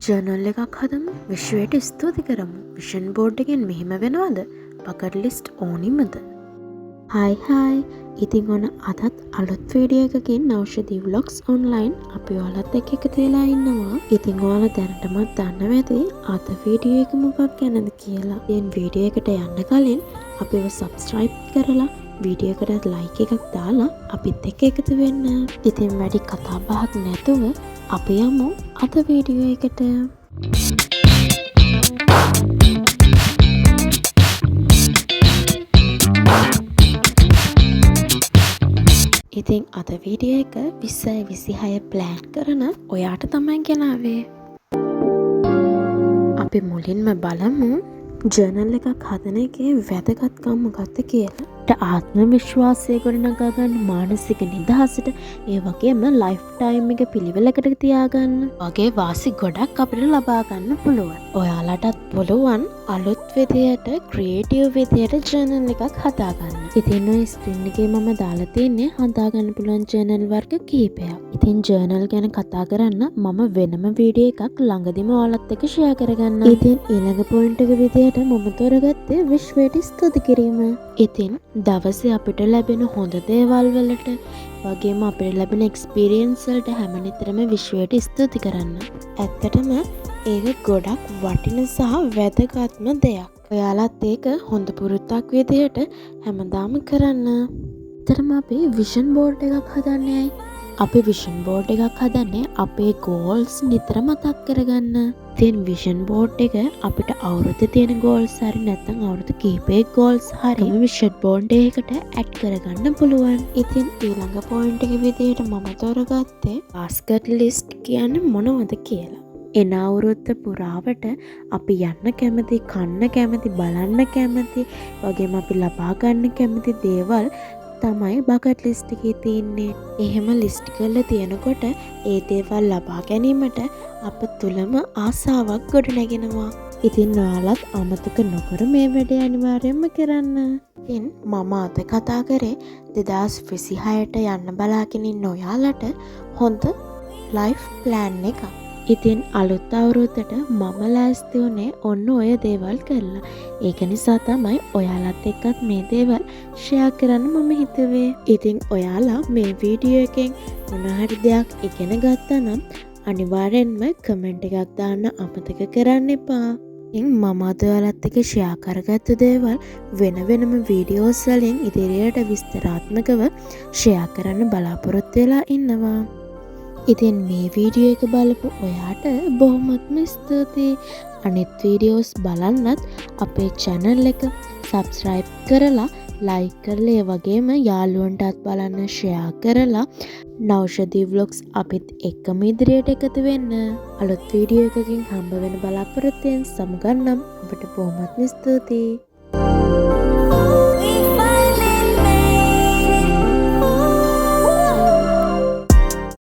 Journal එකක් හදමු විශ්වයට ස්තුති කරමු විෂන් බෝඩ් එකෙන් මෙහෙම වෙනවද බකට් ලිස්ට් ඕනිමද හයි ඉතින් ඔන්න අදත් අලුත් වීඩියෝ එකකින් නෞෂධී ව්ලොග්ස් ඔන්ලයින් අපි ඔයාලත් එක්ක එකතු වෙලා ඉන්නවා ඉතින් ඔයාලා දැනටමත් දන්නවා ඇති අද වීඩියෝ එක මොකක් ගැනද කියලා ඉතින් වීඩියෝ එකට යන්න කලින් අපිව සබ්ස්ක්‍රයිබ් කරලා වීඩියෝ එකට ලයික් එකක් දාලා අපිත් එක්ක එකතු වෙන්න ඉතින් වැඩි කතා බහක් නැතුව අපි යමු අද වීඩියෝ එකට ඉතින් අද වීඩියෝ එක 2026 ප්ලෑන් කරන ඔයාට තමයි ගෙනාවේ අපි මුලින්ම බලමු ජර්නල් එකක් හදන එකේ වැදගත්කම මොකක්ද කියලා. ආත්ම විශ්වාසය ගොඩනගා ගන්න මානසික නිදහසට ඒ වගේම ලයිෆ් ටයිම් එක පිළිවෙලකට තියාගන්න වගේ වාසි ගොඩක් අපිට ලබා ගන්න පුළුවන්. ඔයාලටත් පුළුවන් අලුත් විදියට ක්‍රියේටිව් විදියට ජර්නල් එකක් හදාගන්න. ඉතින් ඔය ස්ක්‍රීන් එකේ මම දාලා තියෙන්නේ හදාගන්න පුළුවන් ජර්නල් වර්ග කිහිපයක්. ඉතින් ජර්නල් ගැන කතා කරන්න මම වෙනම වීඩියෝ එකක් ළඟදිම ඔයාලත් එක්ක ෂෙයා කරගන්නම්. ඉතින් ඊළඟ පොයින්ට් එක විදියට මම තෝරගත්තේ විශ්වයට ස්තුති කිරීම. ඉතින් දවසේ අපිට ලැබෙන හොඳ දේවල් වලට වගේම අපිට ලැබෙන එක්ස්පීරියන්ස් වලට හැමනිතරම විශ්වයට ස්තුති කරන්න. ඇත්තටම ඒක ගොඩක් වටින සහ වැදගත්ම දෙයක්. ඔයාලත් ඒක හොඳ පුරුද්දක් විදියට හැමදාම කරන්න. ඇත්තටම අපි විෂන් බෝඩ් එකක් හදන්නේ අපි විෂන් බෝඩ් එකක් හදන්නේ අපේ ගෝල්ස් නිතර මතක් කරගන්න. ඉතින් විෂන් බෝඩ් එක අපිට අවුරුද්දේ තියෙන ගෝල්ස් හරි නැත්නම් අවුරුදු කිහිපේ ගෝල්ස් හරි විෂන් බෝඩ් එකකට ඇඩ් කරගන්න පුළුවන්. ඉතින් ඊළඟ පොයින්ට් එක විදිහට මම තෝරගත්තේ බාස්කට් ලිස්ට් කියන්නේ මොනවද කියලා. එන අවුරුද්ද පුරාවට අපි යන්න කැමති, කන්න කැමති, බලන්න කැමති වගේම අපි ලබා ගන්න කැමති දේවල් තමයි බකට් ලිස්ට් එකේ තියෙන්නේ. එහෙම ලිස්ට් කරලා තියෙනකොට ඒ දේවල් ලබා ගැනීමට අප තුළම ආසාවක් ගොඩනගෙනවා. ඉතින් ඔයාලත් අමතක නොකර මේ වැඩේ අනිවාර්යයෙන්ම කරන්න. ඉතින් මම අද කතා කරේ 2026ට යන්න බලාගෙන ඉන්න ඔයාලට හොඳ ලයිෆ් ප්ලෑන් එකක්. ඉතින් අලුත් අවුරුද්දට මම ලෑස්ති වුණේ ඔන්න ඔය දේවල් කරලා. ඒක නිසා තමයි ඔයාලත් එක්කත් මේ දේවල් ෂෙයා කරන්න මම හිතුවේ. ඉතින් ඔයාලා මේ වීඩියෝ එකෙන් මොන හරි දෙයක් ඉගෙන ගත්තා නම් අනිවාර්යෙන්ම කමෙන්ට් එකක් දාන්න අමතක කරන්න එපා. ඉතින් මම අද ඔයාලත් එක්ක ෂෙයා කරගත්තු දේවල් වෙනම වීඩියෝස් වලින් ඉදිරියට විස්තරාත්මකව ෂෙයා කරන්න බලාපොරොත්තු වෙලා ඉන්නවා. ඉතින් මේ වීඩියෝ එක බලපු ඔයාට බොහොමත්ම ස්තුතියි. අනිත් වීඩියෝස් බලන්නත් අපේ channel එක subscribe කරලා like කරලා ඒ වගේම යාළුවන්ටත් බලන්න share කරලා නෞෂධී vlogs අපිත් එක්කම ඉදිරියට එකතු වෙන්න. අලුත් වීඩියෝ එකකින් හම්බ වෙන බලාපොරොත්තුෙන් සමුගන්නම්. ඔබට බොහොමත්ම ස්තුතියි.